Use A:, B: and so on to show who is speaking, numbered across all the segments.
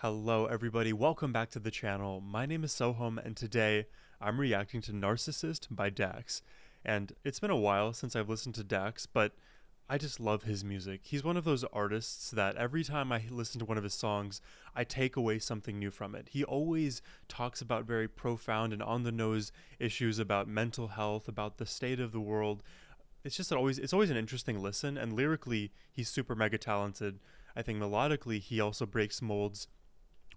A: Hello everybody, welcome back to the channel. My name is Sohum and today I'm reacting to Narcissist by Dax. And it's been a while since I've listened to Dax, but I just love his music. He's one of those artists that every time I listen to one of his songs, I take away something new from it. He always talks about very profound and on-the-nose issues about mental health, about the state of the world. It's always an interesting listen, and lyrically he's super mega talented. I think melodically he also breaks molds,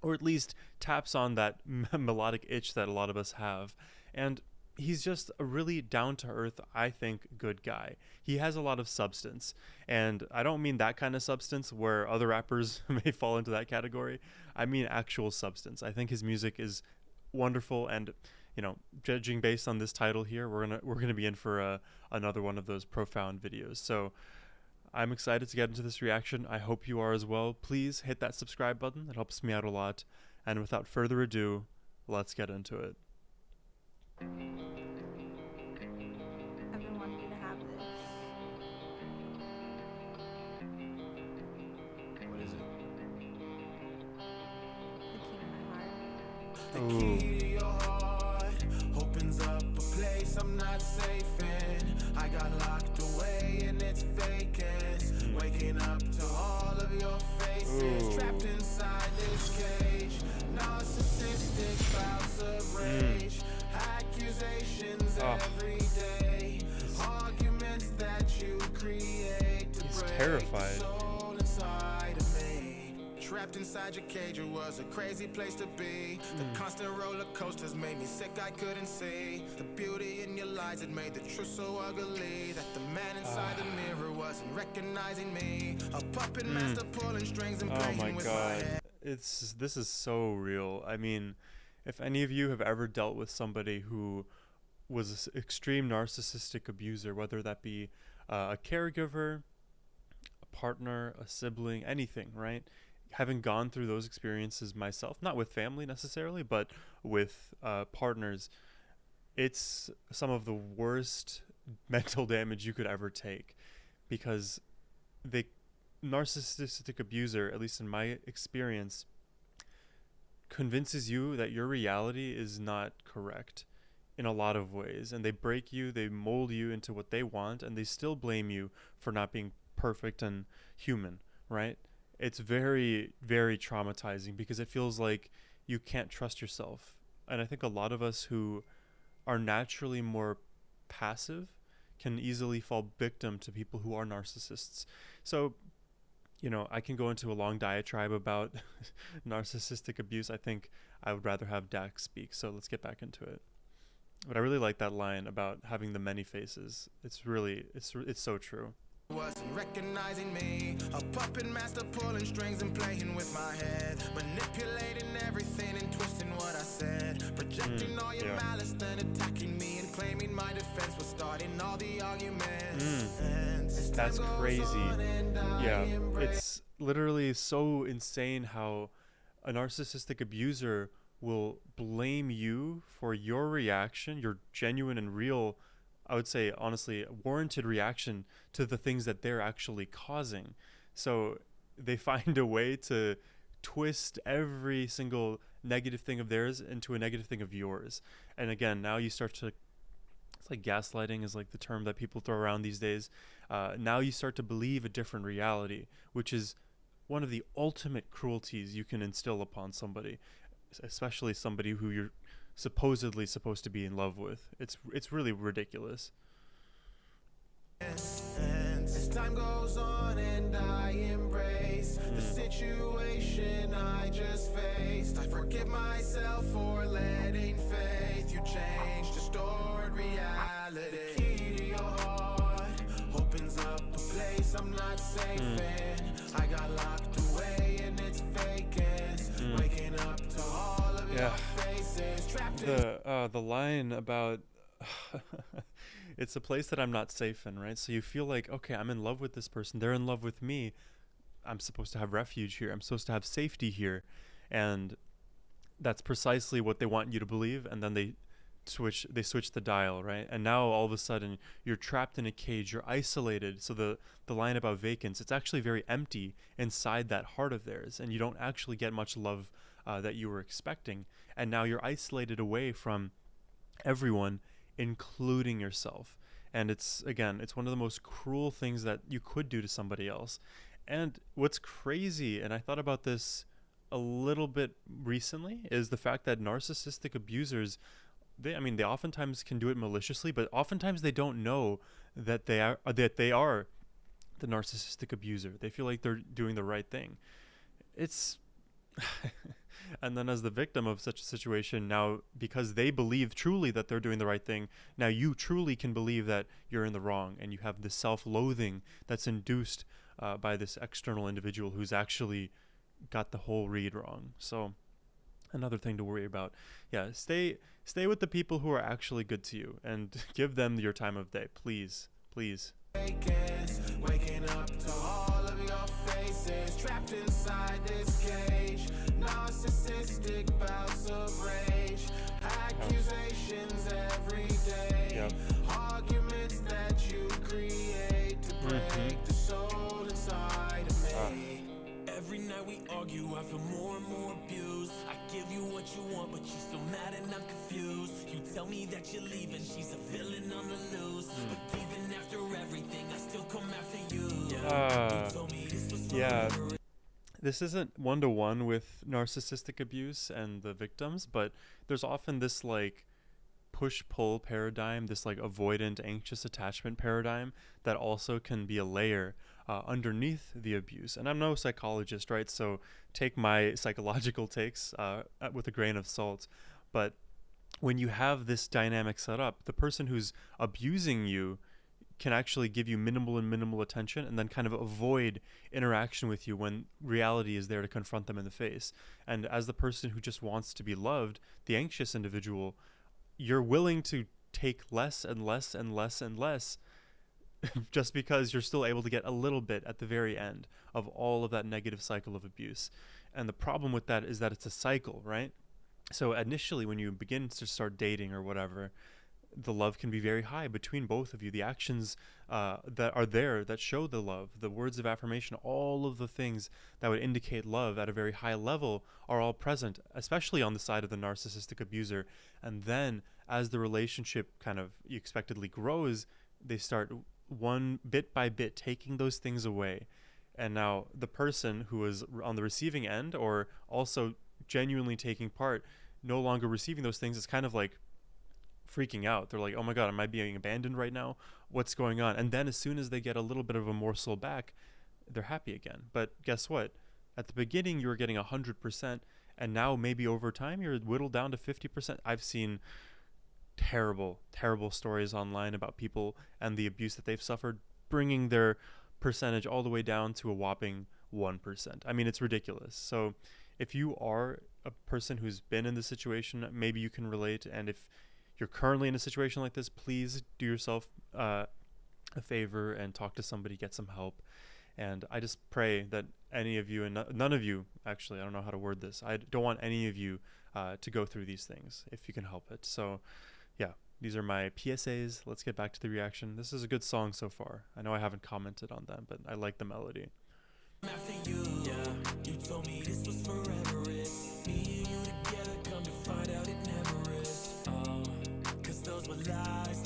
A: or at least taps on that melodic itch that a lot of us have. And he's just a really down to earth, I think, good guy. He has a lot of substance. And I don't mean that kind of substance where other rappers may fall into that category. I mean actual substance. I think his music is wonderful, and judging based on this title here, we're gonna be in for another one of those profound videos. So I'm excited to get into this reaction. I hope you are as well. Please hit that subscribe button. It helps me out a lot. And without further ado, let's get into it.
B: I've been wanting you to have this.
A: What is it?
B: The key to my heart.
A: Ooh.
C: The key to your heart opens up a place I'm not safe in. I got locked away and it's vacant. Waking up to all of your faces. Trapped inside this cage. Narcissistic bouts of rage. Accusations every day. Arguments that you create to
A: He's
C: break
A: terrified.
C: the soul inside of me. Trapped inside your cage, it was a crazy place to be. The constant roller coasters made me sick, I couldn't see the beauty in your lies. It made the truth so ugly that the man inside the mirror wasn't recognizing me. A puppet master pulling strings and
A: Oh
C: playing
A: my
C: with my
A: god.
C: head.
A: This is so real. I mean, if any of you have ever dealt with somebody who was an extreme narcissistic abuser, whether that be a caregiver, a partner, a sibling, anything, right? Having gone through those experiences myself, not with family necessarily, but with partners, it's some of the worst mental damage you could ever take, because the narcissistic abuser, at least in my experience, convinces you that your reality is not correct in a lot of ways, and they break you, they mold you into what they want, and they still blame you for not being perfect and human, right? It's very, very traumatizing because it feels like you can't trust yourself. And I think a lot of us who are naturally more passive can easily fall victim to people who are narcissists. So, I can go into a long diatribe about narcissistic abuse. I think I would rather have Dax speak, so let's get back into it. But I really like that line about having the many faces. It's so true.
C: Wasn't recognizing me. A puppet master pulling strings and playing with my head. Manipulating everything and twisting what I said. Projecting all your malice, then attacking me and claiming my defense was starting all the arguments.
A: That's crazy. Yeah, it's literally so insane how a narcissistic abuser will blame you for your reaction, your genuine and real, I would say honestly warranted reaction to the things that they're actually causing. So they find a way to twist every single negative thing of theirs into a negative thing of yours. And again, now you start to, it's like gaslighting is like the term that people throw around these days. Now you start to believe a different reality, which is one of the ultimate cruelties you can instill upon somebody, especially somebody who you're supposedly supposed to be in love with. It's really ridiculous.
C: As time goes on and I embrace the situation I just faced, I forgive myself for letting faith you change distorted reality. The key to your heart opens up a place I'm not safe in. I got locked away and it's vacant. Waking up to all of your faces. Trapped in
A: The line about it's a place that I'm not safe in, right? So you feel like, okay, I'm in love with this person, they're in love with me, I'm supposed to have refuge here, I'm supposed to have safety here, and that's precisely what they want you to believe, and then they switch the dial, right? And now all of a sudden you're trapped in a cage, you're isolated. So the line about vacance, it's actually very empty inside that heart of theirs, and you don't actually get much love that you were expecting. And now you're isolated away from everyone, including yourself. And it's one of the most cruel things that you could do to somebody else. And what's crazy, and I thought about this a little bit recently, is the fact that narcissistic abusers, they oftentimes can do it maliciously, but oftentimes they don't know that they are the narcissistic abuser. They feel like they're doing the right thing. It's and then as the victim of such a situation, now because they believe truly that they're doing the right thing, now you truly can believe that you're in the wrong, and you have the self-loathing that's induced by this external individual who's actually got the whole read wrong. So another thing to worry about. Yeah, stay with the people who are actually good to you, and give them your time of day, please.
C: Waking up to all of your faces, trapped inside this cage. Narcissistic bouts of rage, accusations every day.
A: Yep.
C: Arguments that you create to break the soul inside of me. Every night we argue, I feel more and more abused. I give you what you want, but you're still mad and I'm confused. You tell me that you're leaving, she's a villain on the loose. But even after everything, I still come after you. You told me this was forever.
A: This isn't one-to-one with narcissistic abuse and the victims, but there's often this like push-pull paradigm, this like avoidant, anxious attachment paradigm that also can be a layer underneath the abuse. And I'm no psychologist, right? So take my psychological takes with a grain of salt. But when you have this dynamic set up, the person who's abusing you can actually give you minimal attention, and then kind of avoid interaction with you when reality is there to confront them in the face. And as the person who just wants to be loved, the anxious individual, you're willing to take less and less and less and less just because you're still able to get a little bit at the very end of all of that negative cycle of abuse. And the problem with that is that it's a cycle, right? So initially when you begin to start dating or whatever, the love can be very high between both of you. The actions that are there that show the love, the words of affirmation, all of the things that would indicate love at a very high level are all present, especially on the side of the narcissistic abuser. And then as the relationship kind of expectedly grows, they start one bit by bit taking those things away. And now the person who is on the receiving end, or also genuinely taking part, no longer receiving those things, is kind of like freaking out. They're like, oh my God, am I being abandoned right now? What's going on? And then as soon as they get a little bit of a morsel back, they're happy again. But guess what? At the beginning, you were getting 100%, and now maybe over time, you're whittled down to 50%. I've seen terrible stories online about people and the abuse that they've suffered, bringing their percentage all the way down to a whopping 1%. I mean, it's ridiculous. So if you are a person who's been in this situation, maybe you can relate. And if you're currently in a situation like this, please do yourself a favor and talk to somebody, get some help. And I just pray that any of you, and none of you, actually, I don't know how to word this, I don't want any of you to go through these things if you can help it. So yeah, these are my PSAs. Let's get back to the reaction. This is a good song so far. I know I haven't commented on that, but I like the melody.
C: After you, you told me this was forever. It's me and you together, come to find out it never is. Cause those were lies.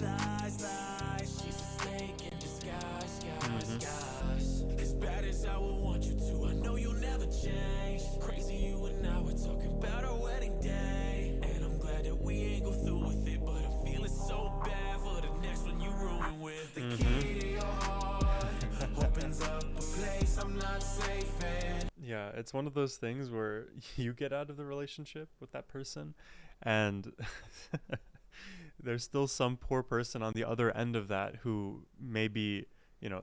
C: She's a snake in disguise, guys. As bad as I would want you to, I know you'll never change. Crazy, you and I were talking about our wedding day. And I'm glad that we ain't go through with it, but I'm feeling so bad for the next one you ruin with. The key to your heart opens up a place I'm not safe in.
A: Yeah, it's one of those things where you get out of the relationship with that person, and there's still some poor person on the other end of that who may be,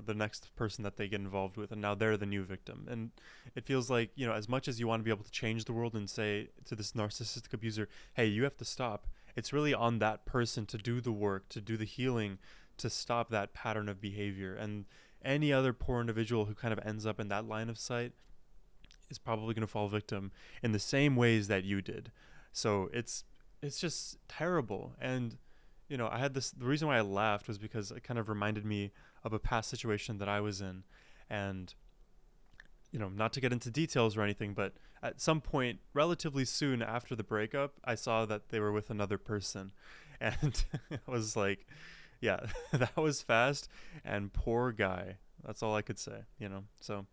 A: the next person that they get involved with, and now they're the new victim. And it feels like, as much as you want to be able to change the world and say to this narcissistic abuser, hey, you have to stop, it's really on that person to do the work, to do the healing, to stop that pattern of behavior. And any other poor individual who kind of ends up in that line of sight is probably going to fall victim in the same ways that you did. So it's it's just terrible. And I had this, the reason why I laughed was because it kind of reminded me of a past situation that I was in. And not to get into details or anything, but at some point relatively soon after the breakup, I saw that they were with another person. And I was like, yeah, that was fast, and poor guy. That's all I could say, So,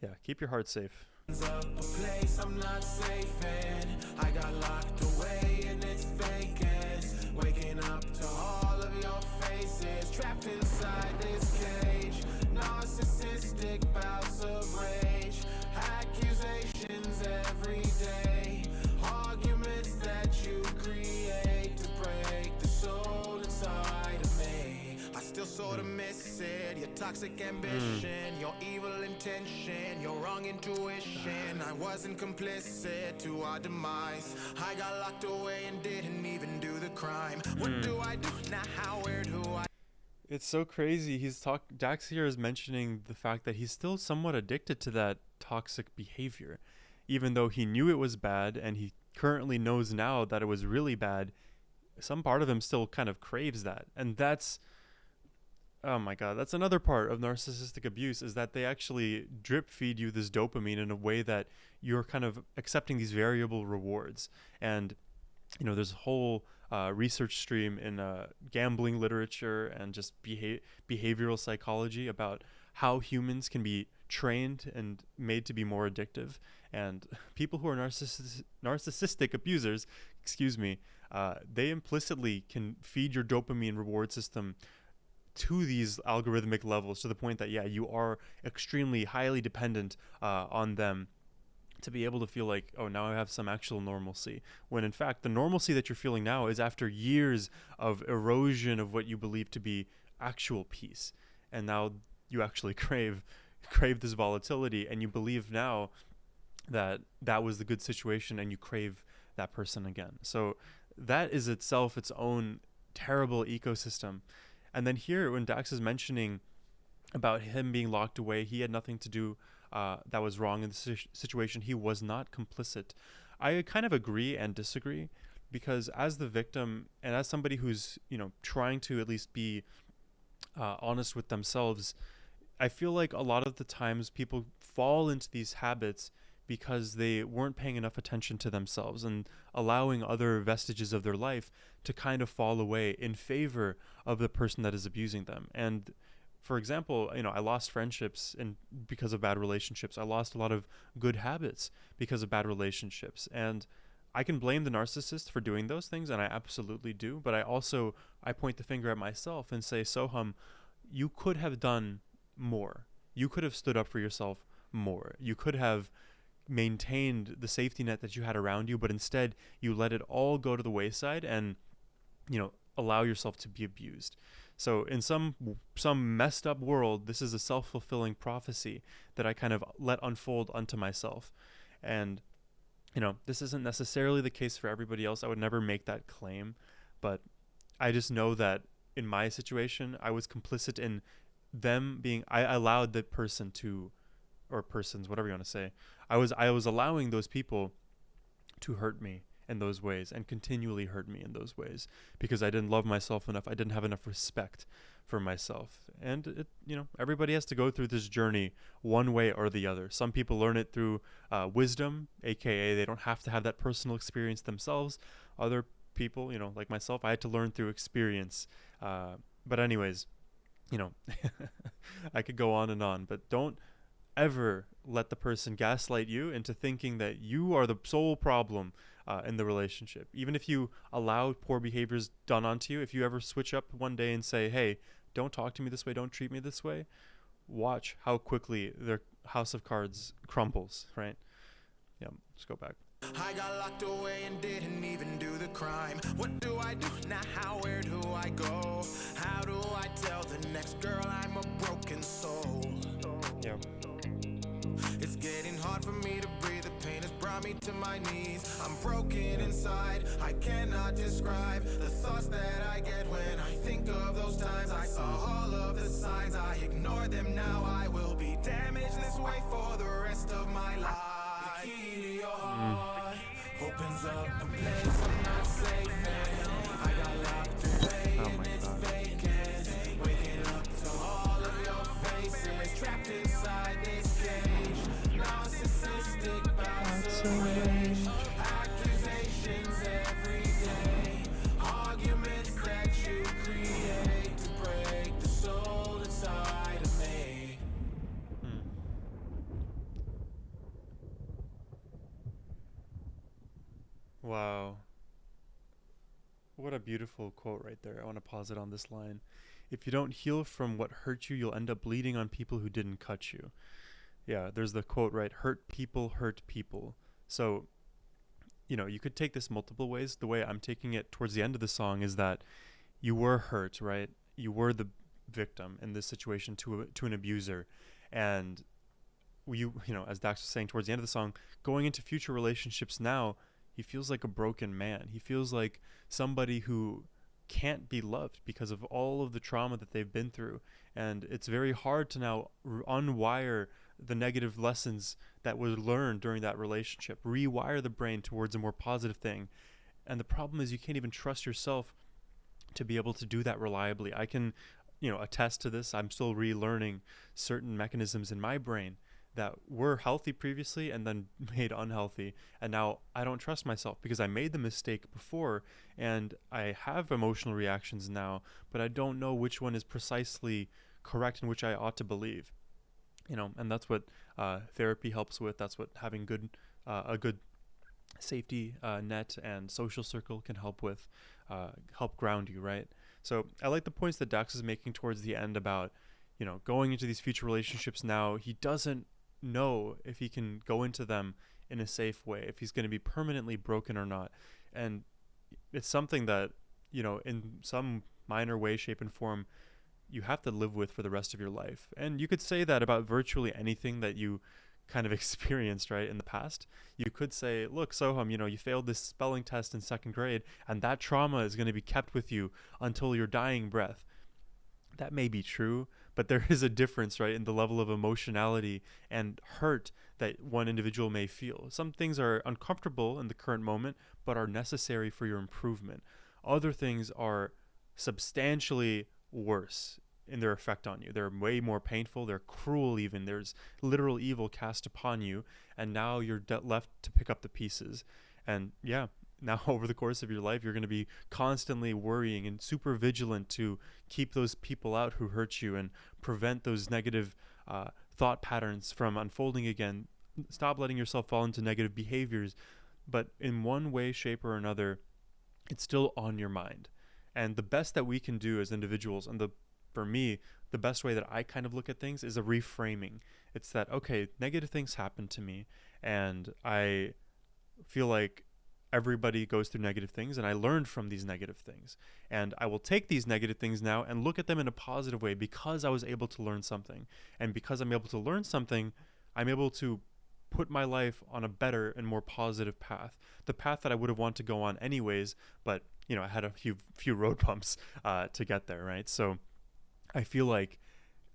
A: yeah, keep your heart safe.
C: Up a place I'm not safe in. I got locked away and it's vacant. Waking up to all of your faces, trapped inside this cage. Narcissistic bouts of rage, accusations every day, arguments that you create to break the soul inside of me. I still sort of miss it. Your toxic ambition, your evil intention, your wrong intuition. I wasn't complicit to our demise. I got locked away and didn't even do the crime. What do I do now? Where do I?
A: It's so crazy. Dax here is mentioning the fact that he's still somewhat addicted to that toxic behavior, even though he knew it was bad and he currently knows now that it was really bad. Some part of him still kind of craves that, and that's, oh my god, that's another part of narcissistic abuse, is that they actually drip feed you this dopamine in a way that you're kind of accepting these variable rewards. And there's a whole research stream in gambling literature and just behavioral psychology about how humans can be trained and made to be more addictive. And people who are narcissistic abusers, they implicitly can feed your dopamine reward system to these algorithmic levels, to the point that, yeah, you are extremely highly dependent on them to be able to feel like, oh, now I have some actual normalcy, when in fact the normalcy that you're feeling now is after years of erosion of what you believe to be actual peace. And now you actually crave this volatility, and you believe now that that was the good situation, and you crave that person again. So that is itself its own terrible ecosystem. And then here, when Dax is mentioning about him being locked away, he had nothing to do that was wrong in the situation. He was not complicit. I kind of agree and disagree, because as the victim and as somebody who's trying to at least be honest with themselves, I feel like a lot of the times people fall into these habits because they weren't paying enough attention to themselves and allowing other vestiges of their life to kind of fall away in favor of the person that is abusing them. And for example, I lost friendships because of bad relationships. I lost a lot of good habits because of bad relationships. And I can blame the narcissist for doing those things, and I absolutely do. But I point the finger at myself and say, Sohum, you could have done more. You could have stood up for yourself more. You could have maintained the safety net that you had around you, but instead you let it all go to the wayside and allow yourself to be abused. So in some messed up world, this is a self-fulfilling prophecy that I kind of let unfold unto myself. And this isn't necessarily the case for everybody else. I would never make that claim, but I just know that in my situation, I was complicit in them being, I allowed the person to, or persons, whatever you want to say, I was allowing those people to hurt me in those ways and continually hurt me in those ways, because I didn't love myself enough. I didn't have enough respect for myself. And everybody has to go through this journey one way or the other. Some people learn it through wisdom, aka they don't have to have that personal experience themselves. Other people, like myself, I had to learn through experience. But anyways, I could go on, but don't ever let the person gaslight you into thinking that you are the sole problem in the relationship. Even if you allow poor behaviors done onto you, if you ever switch up one day and say, hey, don't talk to me this way, don't treat me this way, watch how quickly their house of cards crumbles, right? Yeah, let's go back.
C: I got locked away and didn't even do the crime. What do I do now? Where do I go? How do I tell the next girl I'm a broken soul?
A: Yeah.
C: It's getting hard for me to breathe. The pain has brought me to my knees. I'm broken inside. I cannot describe the thoughts that I get when I think of those times. I saw all of the signs. I ignore them now. I will be damaged this way for the rest of my life. The key to your heart opens up a place I'm not safe
A: Wow. What a beautiful quote right there. I want to pause it on this line. If you don't heal from what hurt you, you'll end up bleeding on people who didn't cut you. Yeah, there's the quote, right? Hurt people hurt people. So, you could take this multiple ways. The way I'm taking it towards the end of the song is that you were hurt, right? You were the victim in this situation to an abuser. And as Dax was saying towards the end of the song, going into future relationships now, he feels like a broken man. He feels like somebody who can't be loved because of all of the trauma that they've been through. And it's very hard to now unwire the negative lessons that were learned during that relationship, rewire the brain towards a more positive thing. And the problem is you can't even trust yourself to be able to do that reliably. I can, attest to this. I'm still relearning certain mechanisms in my brain that were healthy previously and then made unhealthy. And now I don't trust myself because I made the mistake before and I have emotional reactions now, but I don't know which one is precisely correct and which I ought to believe. And that's what therapy helps with. That's what having a good safety net and social circle can help with, help ground you, right? So I like the points that Dax is making towards the end about, going into these future relationships now, he doesn't know if he can go into them in a safe way, if he's going to be permanently broken or not. And it's something that, in some minor way, shape, and form, you have to live with for the rest of your life. And you could say that about virtually anything that you kind of experienced, right, in the past. You could say, look, Sohum, you failed this spelling test in second grade, and that trauma is going to be kept with you until your dying breath. That may be true, but there is a difference, right, in the level of emotionality and hurt that one individual may feel. Some things are uncomfortable in the current moment, but are necessary for your improvement. Other things are substantially worse in their effect on you. They're way more painful. They're cruel even. There's literal evil cast upon you, and now you're left to pick up the pieces. And yeah, now over the course of your life, you're going to be constantly worrying and super vigilant to keep those people out who hurt you and prevent those negative thought patterns from unfolding again. Stop letting yourself fall into negative behaviors. But in one way, shape, or another, it's still on your mind. And the best that we can do as individuals, and for me, the best way that I kind of look at things is a reframing. It's that, okay, negative things happen to me, and I feel like everybody goes through negative things, and I learned from these negative things. And I will take these negative things now and look at them in a positive way because I was able to learn something. And because I'm able to learn something, I'm able to put my life on a better and more positive path. The path that I would have wanted to go on anyways, but I had a few road bumps to get there, right? So I feel like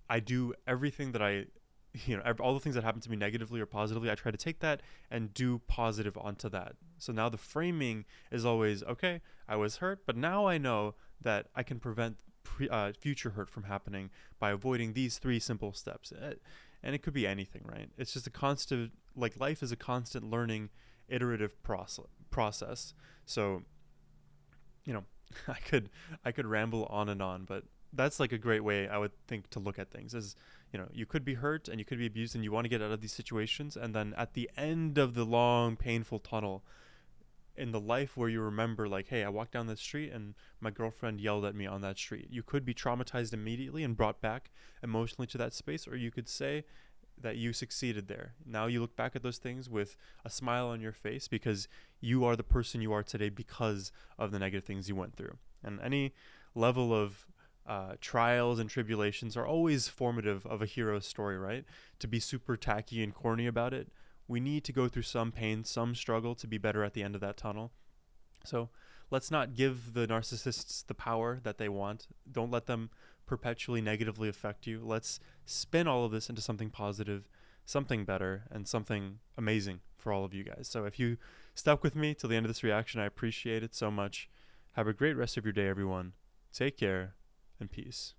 A: I do everything that all the things that happen to me negatively or positively, I try to take that and do positive onto that. So now the framing is always, okay, I was hurt, but now I know that I can prevent future hurt from happening by avoiding these 3 simple steps. And it could be anything, right? It's just a constant, like life is a constant learning, iterative process. So, I could ramble on and on, but that's like a great way I would think to look at things is, you could be hurt and you could be abused and you want to get out of these situations. And then at the end of the long, painful tunnel in the life where you remember like, hey, I walked down that street and my girlfriend yelled at me on that street. You could be traumatized immediately and brought back emotionally to that space, or you could say that you succeeded there. Now you look back at those things with a smile on your face because you are the person you are today because of the negative things you went through. And any level of trials and tribulations are always formative of a hero's story, right? To be super tacky and corny about it, we need to go through some pain, some struggle to be better at the end of that tunnel. So let's not give the narcissists the power that they want. Don't let them perpetually negatively affect you. Let's spin all of this into something positive, something better, and something amazing for all of you guys. So if you stuck with me till the end of this reaction, I appreciate it so much. Have a great rest of your day, everyone. Take care and peace.